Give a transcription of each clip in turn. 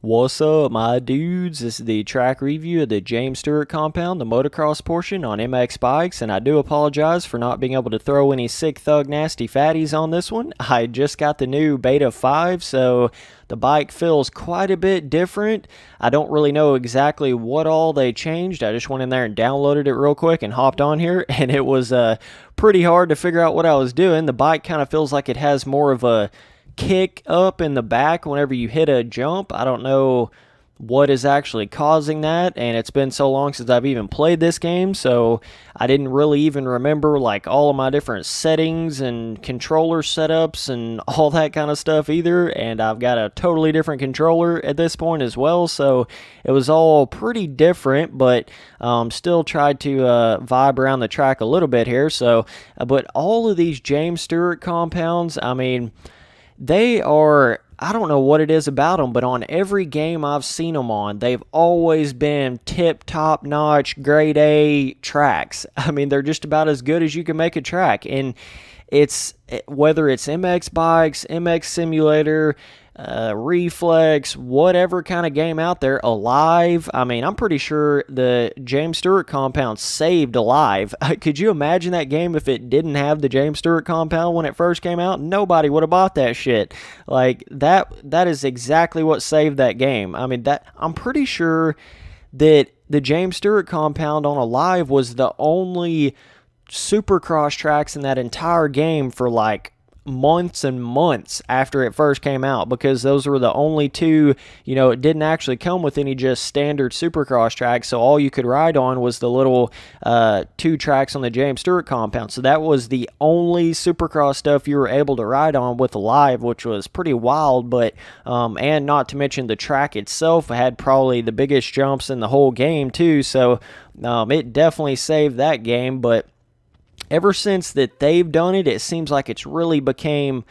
What's up, my dudes? This is the track review of the James Stewart Compound, the motocross portion on MX bikes, and I do apologize for not being able to throw any sick thug nasty fatties on this one. I just got the new Beta 5, so the bike feels quite a bit different. I don't really know exactly what all they changed. I just went in there and downloaded it real quick and hopped on here, and it was pretty hard to figure out what I was doing. The bike kind of feels like it has more of a kick up in the back whenever you hit a jump. I don't know what is actually causing that, and it's been so long since I've even played this game, so I didn't really even remember like all of my different settings and controller setups and all that kind of stuff either. And I've got a totally different controller at this point as well, so it was all pretty different, but still tried to vibe around the track a little bit here. So but all of these James Stewart compounds, I mean, they are, I don't know what it is about them, but on every game I've seen them on, they've always been tip-top notch, grade A tracks. I mean, they're just about as good as you can make a track. And it's, whether it's MX bikes, MX simulator, reflex, whatever kind of game out there, Alive. I mean, I'm pretty sure the James Stewart compound saved Alive. Could you imagine that game if it didn't have the James Stewart compound when it first came out? Nobody would have bought that shit. Like that is exactly what saved that game. I mean, that I'm pretty sure that the James Stewart compound on Alive was the only supercross tracks in that entire game for like months and months after it first came out, because those were the only two, it didn't actually come with any just standard supercross tracks, so all you could ride on was the little two tracks on the James Stewart compound. So that was the only supercross stuff you were able to ride on with Alive, which was pretty wild. But and not to mention the track itself had probably the biggest jumps in the whole game too, so it definitely saved that game. But ever since that they've done it, it seems like it's really became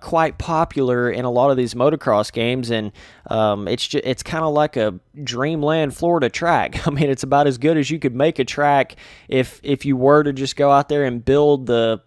quite popular in a lot of these motocross games, and it's kind of like a Dreamland Florida track. I mean, it's about as good as you could make a track if you were to just go out there and build the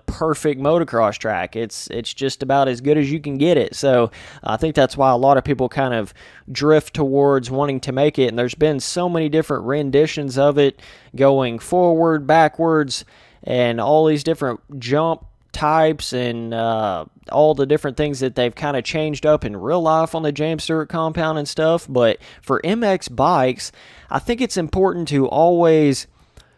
perfect motocross track. It's just about as good as you can get it. So I think that's why a lot of people kind of drift towards wanting to make it, and there's been so many different renditions of it going forward, backwards, and all these different jump types and all the different things that they've kind of changed up in real life on the James Stewart compound and stuff. But for MX bikes, I think it's important to always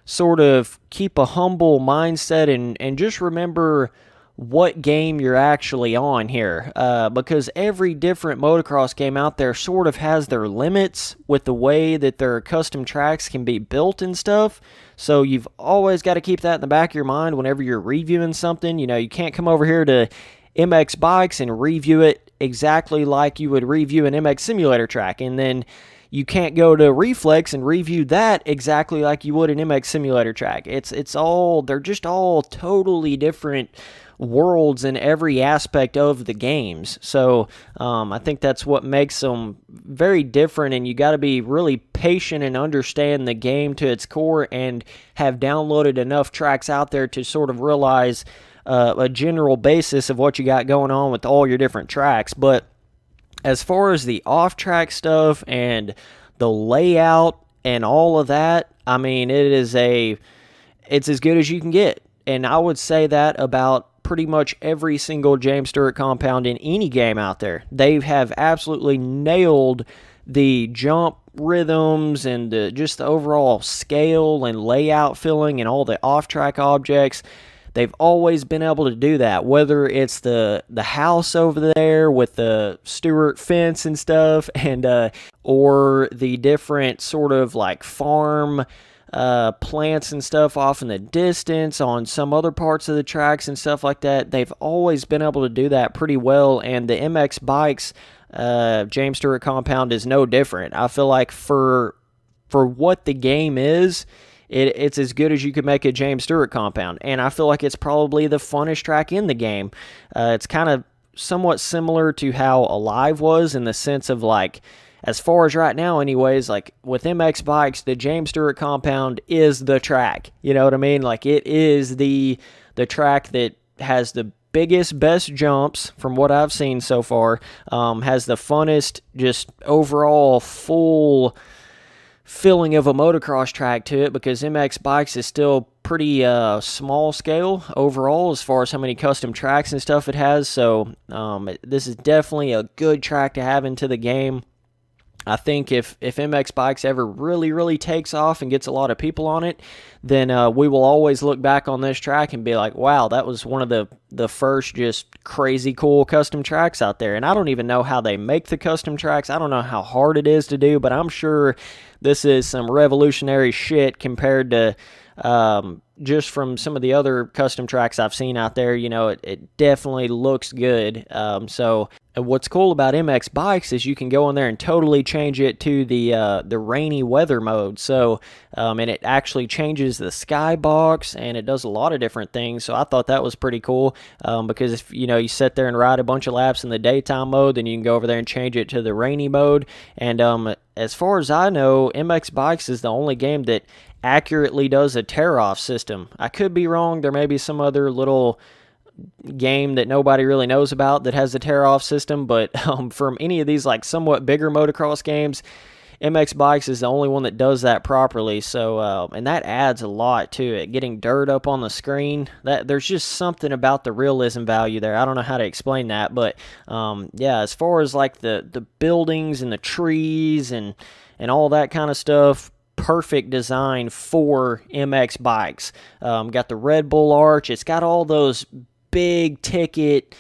sort of keep a humble mindset and just remember what game you're actually on here, because every different motocross game out there sort of has their limits with the way that their custom tracks can be built and stuff. So you've always got to keep that in the back of your mind whenever you're reviewing something. You can't come over here to MX bikes and review it exactly like you would review an MX simulator track, and then you can't go to Reflex and review that exactly like you would an MX simulator track. They're just all totally different worlds in every aspect of the games. So I think that's what makes them very different, and you got to be really patient and understand the game to its core and have downloaded enough tracks out there to sort of realize a general basis of what you got going on with all your different tracks. But as far as the off-track stuff and the layout and all of that, I mean, it's as good as you can get. And I would say that about pretty much every single James Stewart compound in any game out there. They have absolutely nailed the jump rhythms and just the overall scale and layout filling and all the off-track objects. They've always been able to do that, whether it's the house over there with the Stewart fence and stuff, and or the different sort of like farm plants and stuff off in the distance on some other parts of the tracks and stuff like that. They've always been able to do that pretty well, and the MX bikes James Stewart compound is no different. I feel like for what the game is, it's as good as you could make a James Stewart compound, and I feel like it's probably the funnest track in the game. It's kind of somewhat similar to how Alive was, in the sense of, like, as far as right now anyways, like with MX bikes, the James Stewart compound is the track. You know what I mean? Like, it is the track that has the biggest, best jumps from what I've seen so far. Has the funnest, just overall full feeling of a motocross track to it, because MX Bikes is still pretty small scale overall as far as how many custom tracks and stuff it has. So this is definitely a good track to have into the game. I think if MX Bikes ever really takes off and gets a lot of people on it, then we will always look back on this track and be like, wow, that was one of the first just crazy cool custom tracks out there. And I don't even know how they make the custom tracks. I don't know how hard it is to do, but I'm sure this is some revolutionary shit compared to just from some of the other custom tracks I've seen out there. It definitely looks good. So what's cool about MX Bikes is you can go in there and totally change it to the rainy weather mode. So and it actually changes the skybox, and it does a lot of different things. So I thought that was pretty cool, because if you sit there and ride a bunch of laps in the daytime mode, then you can go over there and change it to the rainy mode. And as far as I know, MX Bikes is the only game that accurately does a tear-off system. I could be wrong. There may be some other little game that nobody really knows about that has a tear-off system, but from any of these like somewhat bigger motocross games, MX Bikes is the only one that does that properly. So and that adds a lot to it. Getting dirt up on the screen, there's just something about the realism value there. I don't know how to explain that, but yeah, as far as like the buildings and the trees and all that kind of stuff, perfect design for MX Bikes. Got the Red Bull arch. It's got all those big ticket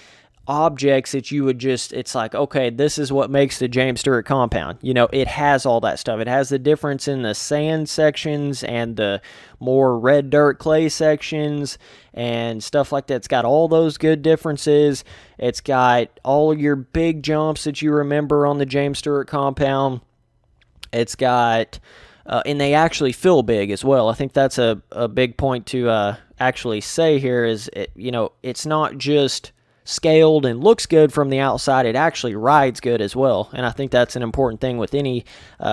objects that you would just, it's like, okay, this is what makes the James Stewart Compound. It has all that stuff. It has the difference in the sand sections and the more red dirt clay sections and stuff like that. It's got all those good differences. It's got all of your big jumps that you remember on the James Stewart Compound. It's got and they actually feel big as well. I think that's a big point to actually say here is, it's not just scaled and looks good from the outside. It actually rides good as well. And I think that's an important thing with any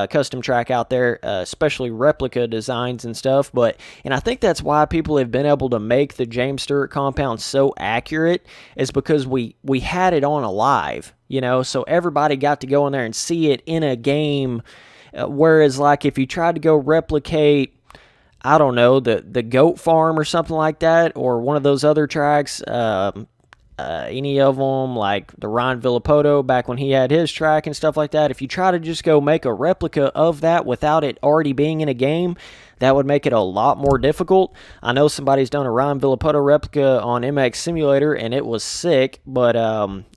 custom track out there, especially replica designs and stuff. And I think that's why people have been able to make the James Stewart Compound so accurate, is because we had it on a live, so everybody got to go in there and see it in a game. Whereas, like, if you tried to go replicate, I don't know, the Goat Farm or something like that, or one of those other tracks, any of them, like the Ryan Villapoto back when he had his track and stuff like that, if you try to just go make a replica of that without it already being in a game, that would make it a lot more difficult. I know somebody's done a Ryan Villapoto replica on MX Simulator, and it was sick, but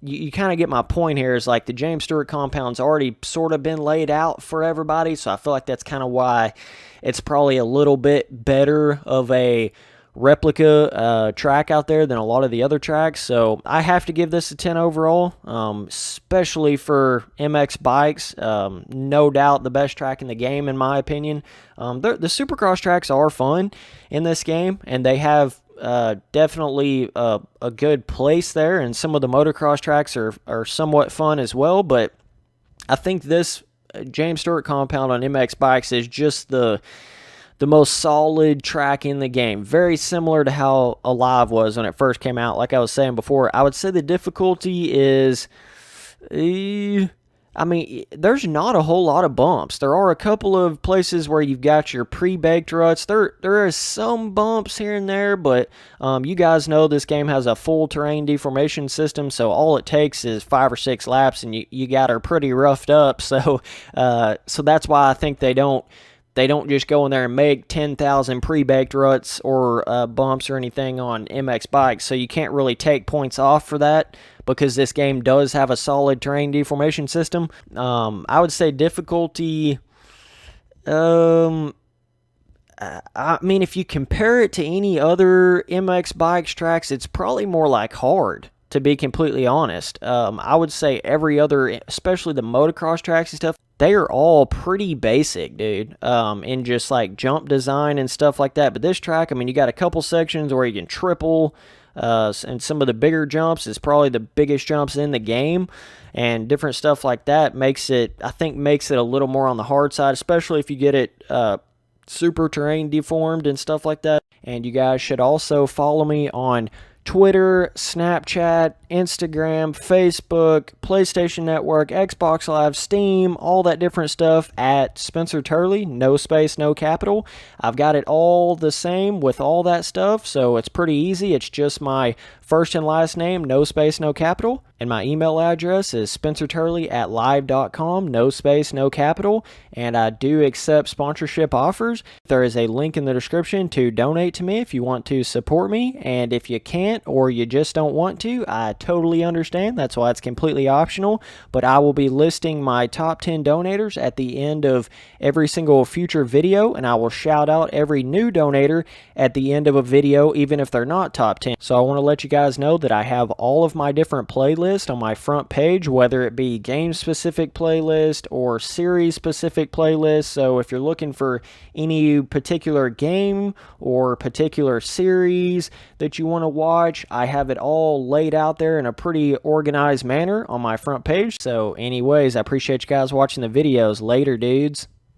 you kind of get my point here. Is like the James Stewart Compound's already sort of been laid out for everybody, so I feel like that's kind of why it's probably a little bit better of a replica track out there than a lot of the other tracks. So I have to give this a 10 overall, especially for MX Bikes. No doubt the best track in the game, in my opinion. The Supercross tracks are fun in this game, and they have definitely a good place there, and some of the motocross tracks are somewhat fun as well, but I think this James Stewart Compound on MX Bikes is just the most solid track in the game. Very similar to how Alive was when it first came out. Like I was saying before, I would say the difficulty is, there's not a whole lot of bumps. There are a couple of places where you've got your pre-baked ruts. There are some bumps here and there, but you guys know this game has a full terrain deformation system, so all it takes is 5 or 6 laps, and you got her pretty roughed up. So that's why I think they don't just go in there and make 10,000 pre-baked ruts or bumps or anything on MX Bikes. So you can't really take points off for that, because this game does have a solid terrain deformation system. I would say difficulty, if you compare it to any other MX Bikes tracks, it's probably more like hard, to be completely honest. I would say every other, especially the motocross tracks and stuff, they are all pretty basic, dude, in just like jump design and stuff like that. But this track, you got a couple sections where you can triple, and some of the bigger jumps is probably the biggest jumps in the game, and different stuff like that makes it a little more on the hard side, especially if you get it super terrain deformed and stuff like that. And you guys should also follow me on Twitter, Snapchat, Instagram, Facebook, PlayStation Network, Xbox Live, Steam, all that different stuff at Spencer Turley, no space, no capital. I've got it all the same with all that stuff, so it's pretty easy. It's just my first and last name, no space, no capital. And my email address is spencerturley@live.com, no space, no capital. And I do accept sponsorship offers. There is a link in the description to donate to me if you want to support me. And if you can't or you just don't want to, I totally understand. That's why it's completely optional. But I will be listing my top 10 donators at the end of every single future video. And I will shout out every new donator at the end of a video, even if they're not top 10. So I want to let you guys know that I have all of my different playlists on my front page, whether it be game specific playlist or series specific playlist. So if you're looking for any particular game or particular series that you want to watch, I have it all laid out there in a pretty organized manner on my front page. So anyways, I appreciate you guys watching the videos. Later, dudes.